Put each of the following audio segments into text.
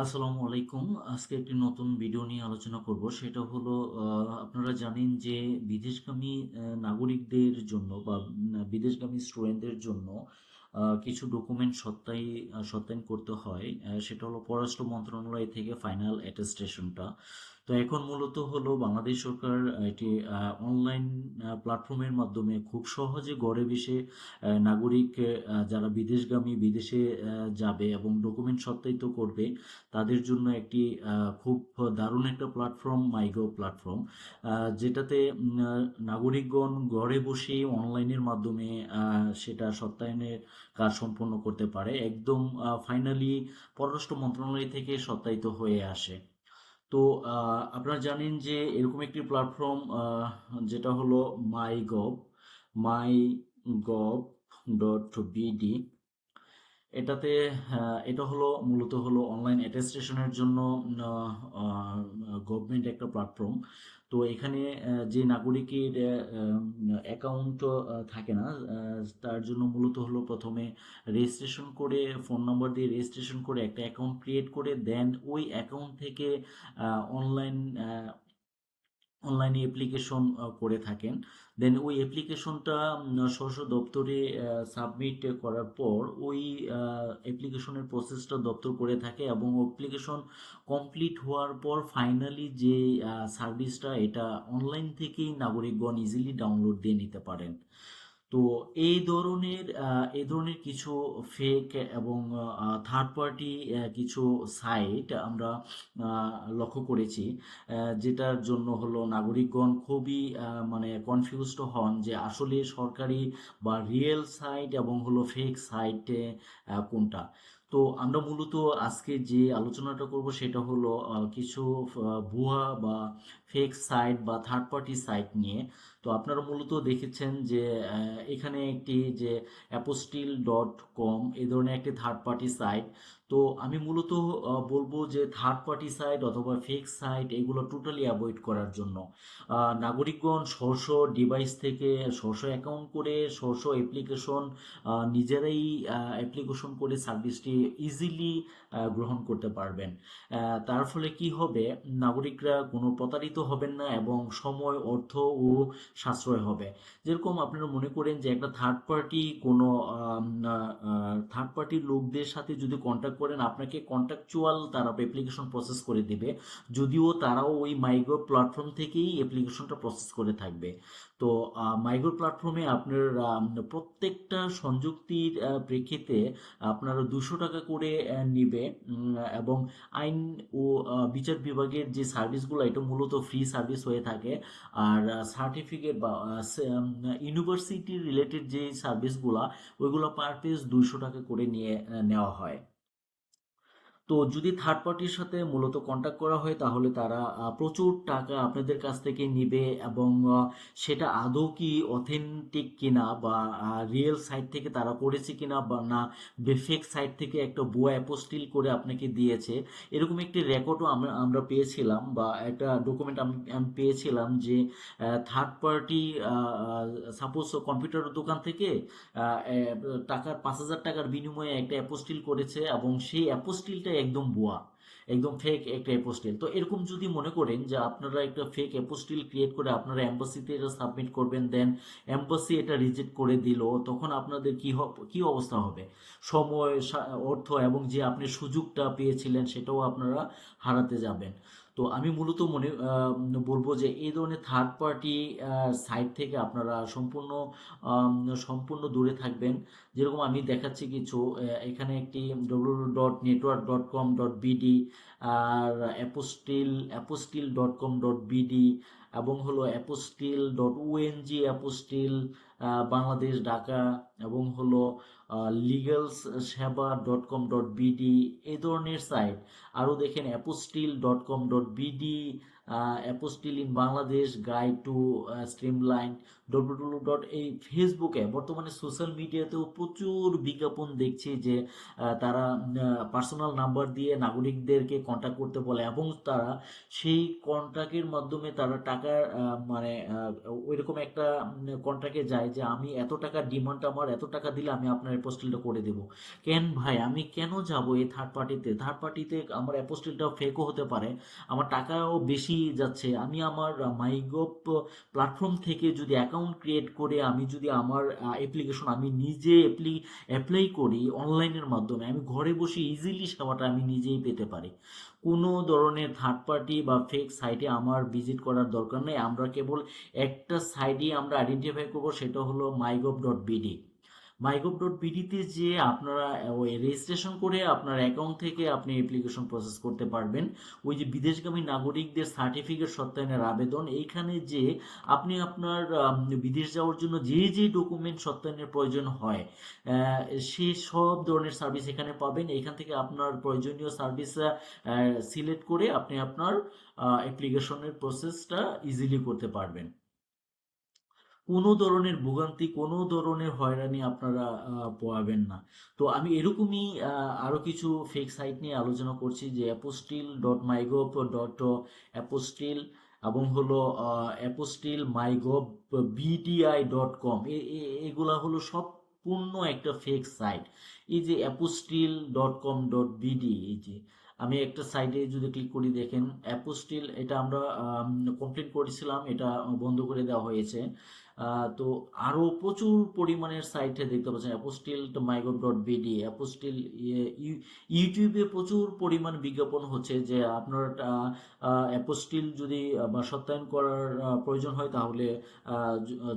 আসসালামু আলাইকুম। আজকে একটি নতুন ভিডিও নিয়ে আলোচনা করব। সেটা হলো আপনারা জানেন যে বিদেশগামী নাগরিকদের জন্য বা বিদেশগামী স্টুডেন্টদের জন্য কিছু ডকুমেন্ট সত্যায়ন করতে হয়। সেটা হলো পররাষ্ট্র মন্ত্রণালয় থেকে ফাইনাল অ্যাটেস্টেশনটা। তো এখন মূলত হলো বাংলাদেশ সরকার এটি অনলাইন প্ল্যাটফর্মের মাধ্যমে খুব সহজে ঘরে বসে নাগরিক যারা বিদেশে যাবে এবং ডকুমেন্ট সত্যায়িত করবে তাদের জন্য একটি খুব দারুণ একটা প্ল্যাটফর্ম মাইগভ প্ল্যাটফর্ম, যেটাতে নাগরিকগণ ঘরে বসেই অনলাইনের মাধ্যমে সেটা সত্যায়নের কাজ সম্পন্ন করতে পারে। একদম ফাইনালি পররাষ্ট্র মন্ত্রণালয় থেকে সত্যায়িত হয়ে আসে। তো আপনারা জানেন যে এরকম একটি প্ল্যাটফর্ম যেটা হলো মাই গভ.বিডি। এটা হলো মূলত হলো অনলাইন অ্যাটেস্টেশনের জন্য গভর্নমেন্ট একটা প্ল্যাটফর্ম। তো এখানে যে নাগরিকের অ্যাকাউন্ট থাকে না, তার জন্য মূলত হলো প্রথমে রেজিস্ট্রেশন করে, ফোন নাম্বার দিয়ে রেজিস্ট্রেশন করে একটা অ্যাকাউন্ট ক্রিয়েট করে দেন ওই অ্যাকাউন্ট থেকে অনলাইন অনলাইনে অ্যাপ্লিকেশন করে থাকেন। দেন ওই অ্যাপ্লিকেশনটা স্ব দপ্তরে সাবমিট করার পর ওই অ্যাপ্লিকেশনের প্রসেসটা দপ্তর করে থাকে এবং অ্যাপ্লিকেশন কমপ্লিট হওয়ার পর ফাইনালি যে সার্ভিসটা এটা অনলাইন থেকেই নাগরিকগণ ইজিলি ডাউনলোড দিয়ে নিতে পারেন। তো এই ধরনের কিছু ফেক এবং থার্ড পার্টি কিছু সাইট আমরা লক্ষ্য করেছি, যেটার জন্য হলো নাগরিকগণ খুবই মানে কনফিউজড হন যে আসলে সরকারি বা রিয়েল সাইট এবং হলো ফেক সাইট কোনটা। তো আমরা মূলত আজকে যে আলোচনাটা করব সেটা হলো কিছু ভুয়া বা ফেক সাইট বা থার্ড পার্টি সাইট নিয়ে। তো আপনারা মূলত দেখেছেন যে এখানে একটি যে অ্যাপোস্টিল.কম এই ধরনের একটি থার্ড পার্টি সাইট। তো আমি মূলত বলবো যে থার্ড পার্টি সাইট অথবা ফেক সাইট এগুলো টোটালি অ্যাভয়েড করার জন্য নাগরিকগণ স্ব ডিভাইস থেকে স্ব অ্যাকাউন্ট করে স্ব অ্যাপ্লিকেশন নিজেরাই অ্যাপ্লিকেশন করে সার্ভিসটি ইজিলি গ্রহণ করতে পারবেন। তার ফলে কি হবে, নাগরিকরা কোনো প্রতারিত হবেন না এবং সময়, অর্থ ও সাশ্রয় হবে। যেরকম আপনারা মনে করেন যে একটা থার্ড পার্টি লোকদের সাথে যদি কন্ট্যাক্ট করেন, আপনাকে কন্ট্রাকচুয়াল তারা অ্যাপ্লিকেশন প্রসেস করে দিবে, যদিও তারাও ওই মাইগভ প্ল্যাটফর্ম থেকেই অ্যাপ্লিকেশনটা প্রসেস করে থাকবে। তো মাইগভ প্ল্যাটফর্মে আপনার প্রত্যেকটা সংযুক্তির প্রেক্ষিতে আপনার 200 টাকা করে নিবে, এবং আইন ও বিচার বিভাগের যে সার্ভিসগুলো এটা মূলত ফ্রি সার্ভিস হয়ে থাকে। আর সার্টিফিকেট বা ইউনিভার্সিটি রিলেটেড যে সার্ভিসগুলা ওইগুলো পার পেজ 200 টাকা করে নিয়ে নেওয়া হয়। তো যদি থার্ড পার্টির সাথে মূলত কন্ট্যাক্ট করা হয় তাহলে তারা প্রচুর টাকা আপনাদের কাছ থেকে নিবে এবং সেটা আদৌ কি অথেন্টিক কিনা বা রিয়েল সাইট থেকে তারা করেছে কিনা বা না ফেক সাইট থেকে একটা ভুয়া অ্যাপোস্টিল করে আপনাকে দিয়েছে, এরকম একটি রেকর্ডও আমরা পেয়েছিলাম বা একটা ডকুমেন্ট আমি পেয়েছিলাম যে থার্ড পার্টি সাপোজ কম্পিউটার দোকান থেকে টাকার 5,000 টাকার বিনিময়ে একটা অ্যাপোস্টিল করেছে এবং সেই অ্যাপোস্টিলটা একদম ভুয়া, একদম ফেক একটা অ্যাপোস্টিল। তো এরকম যদি মনে করেন যে আপনারা একটা ফেক অ্যাপোস্টিল ক্রিয়েট করে আপনারা এম্বাসিতে এটা সাবমিট করবেন, দেন এম্বাসি এটা রিজেক্ট করে দিল, তখন আপনাদের কি অবস্থা হবে? সময়, অর্থ এবং যে আপনি সুযোগটা পেয়েছিলেন সেটাও আপনারা হারাতে যাবেন। তো আমি মূলত বলবো যে এই ধরনের থার্ড পার্টি সাইট থেকে আপনারা সম্পূর্ণ দূরে থাকবেন। যেরকম আমি দেখাচ্ছি কিছু, এখানে একটি www.network.com.bd আর অ্যাপোস্টিল.com.bd এবং হলো অ্যাপোস্টিল.ong, অ্যাপোস্টিল বাংলাদেশ ঢাকা এবং হলো লিগ্যালসেবা.com.bd এই ধরনের সাইট। আরও দেখেন অ্যাপোস্টিল.com.bd, apostille in Bangladesh guide to streamline এই ফেসবুকে বর্তমানে সোশ্যাল মিডিয়াতেও প্রচুর বিজ্ঞাপন দেখছি যে তারা পার্সোনাল নাম্বার দিয়ে নাগরিকদেরকে কন্ট্যাক্ট করতে বলে এবং তারা সেই কন্ট্রাক্টের মাধ্যমে তারা টাকা মানে ওইরকম একটা কন্ট্রাক্টে যায় যে আমি এত টাকা ডিমান্ড, আমার এত টাকা দিলে আমি আপনার অ্যাপোস্টিলটা করে দেব। কেন ভাই, আমি কেন যাব এই থার্ড পার্টিতে? আমার অ্যাপোস্টিলটাও ফেকও হতে পারে, আমার টাকাও বেশি যাচ্ছে। আমি আমার মাইগভ প্ল্যাটফর্ম থেকে যদি অ্যাকাউন্ট ক্রিয়েট করে আমি যদি আমার অ্যাপ্লিকেশন আমি নিজে অ্যাপ্লাই করি অনলাইনের মাধ্যমে, আমি ঘরে বসে ইজিলি সেবাটা আমি নিজেই পেতে পারি। কোনো ধরনের থার্ড পার্টি বা ফেক সাইটে আমার ভিজিট করার দরকার নেই। আমরা কেবল একটা সাইটই আমরা আইডেন্টিফাই করব, সেটা হলো মাইগভ.বিডি। মাইগভ.বিডিতে যে আপনারা ওই রেজিস্ট্রেশন করে আপনার অ্যাকাউন্ট থেকে আপনি অ্যাপ্লিকেশন প্রসেস করতে পারবেন। ওই যে বিদেশগামী নাগরিকদের সার্টিফিকেট সত্যায়নের আবেদন, এইখানে যে আপনি আপনার বিদেশ যাওয়ার জন্য যে যে ডকুমেন্ট সত্যায়নের প্রয়োজন হয় সে সব ধরনের সার্ভিস এখানে পাবেন। এখান থেকে আপনার প্রয়োজনীয় সার্ভিস সিলেক্ট করে আপনি আপনার অ্যাপ্লিকেশনের প্রসেসটা ইজিলি করতে পারবেন। কোনো ধরনের ভোগান্তি, কোনো ধরনের হয়রানি আপনারা পোহাবেন না। তো আমি এরকমই আরো কিছু ফেক সাইট নিয়ে আলোচনা করছি, যে apostille.mygov.apostille এবং হলো apostille.mygov.bdi.com, এগুলা হলো সম্পূর্ণ একটা ফেক সাইট। এই যে apostille.com.bd, এই যে আমি একটা সাইটে যদি ক্লিক করি, দেখেন অ্যাপোস্টিল, এটা আমরা কমপ্লিট করেছিলাম, এটা বন্ধ করে দেওয়া হয়েছে। তো আরো প্রচুর পরিমাণের সাইটে দেখতে পাচ্ছেন apostille.mygov.bd, অ্যাপোস্টিল। ইউটিউবে প্রচুর পরিমাণ বিজ্ঞাপন হচ্ছে যে আপনার অ্যাপোস্টিল যদি বা সত্যায়ন করার প্রয়োজন হয় তাহলে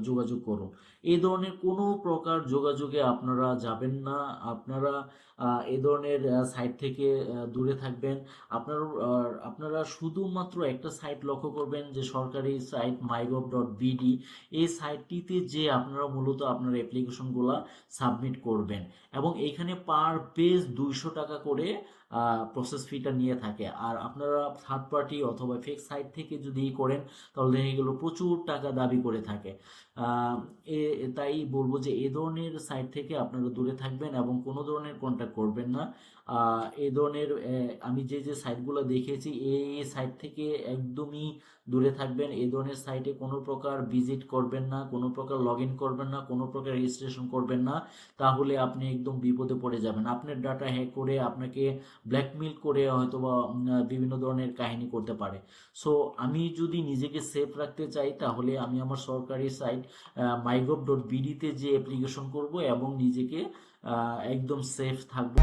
যোগাযোগ করুন। এই ধরনের কোনো প্রকার যোগাযোগে আপনারা যাবেন না। আপনারা এই ধরনের সাইট থেকে দূরে থাকবেন। আপনারা শুধুমাত্র একটা সাইট লক্ষ্য করবেন, যে সরকারি সাইট মাইগভ.বিডি। এই সাইটটিতে যে আপনারা মূলত আপনার অ্যাপ্লিকেশনগুলো সাবমিট করবেন এবং এখানে পার পেজ 200 টাকা করে প্রসেস ফিটা নিয়ে থাকে। আর আপনারা থার্ড পার্টি অথবা ফেক সাইট থেকে যদি করেন তাহলে এগুলো প্রচুর টাকা দাবি করে থাকে। তাই বলবো যে এই ধরনের সাইট থেকে আপনারা দূরে থাকবেন এবং কোনো ধরনের কন্ট্যাক্ট করবেন না। এই ধরনের আমি যে যে সাইটগুলো দেখিয়েছি এই সাইট থেকে একদমই দূরে থাকবেন। এই ধরনের সাইটে কোনো প্রকার ভিজিট করবেন না, কোনো প্রকার লগ ইন করবেন না, কোনো প্রকার রেজিস্ট্রেশন করবেন না, তাহলে আপনি একদম বিপদে পড়ে যাবেন। আপনার ডাটা হ্যাক করে আপনাকে ব্ল্যাকমেল করে হয়তোবা বিভিন্ন ধরনের কাহিনী করতে পারে। সো আমি যদি নিজেকে সেফ রাখতে চাই তাহলে আমি আমার সরকারি সাইট মাইগভ.বিডিতে যে অ্যাপ্লিকেশন করব এবং নিজেকে একদম সেফ থাকবো।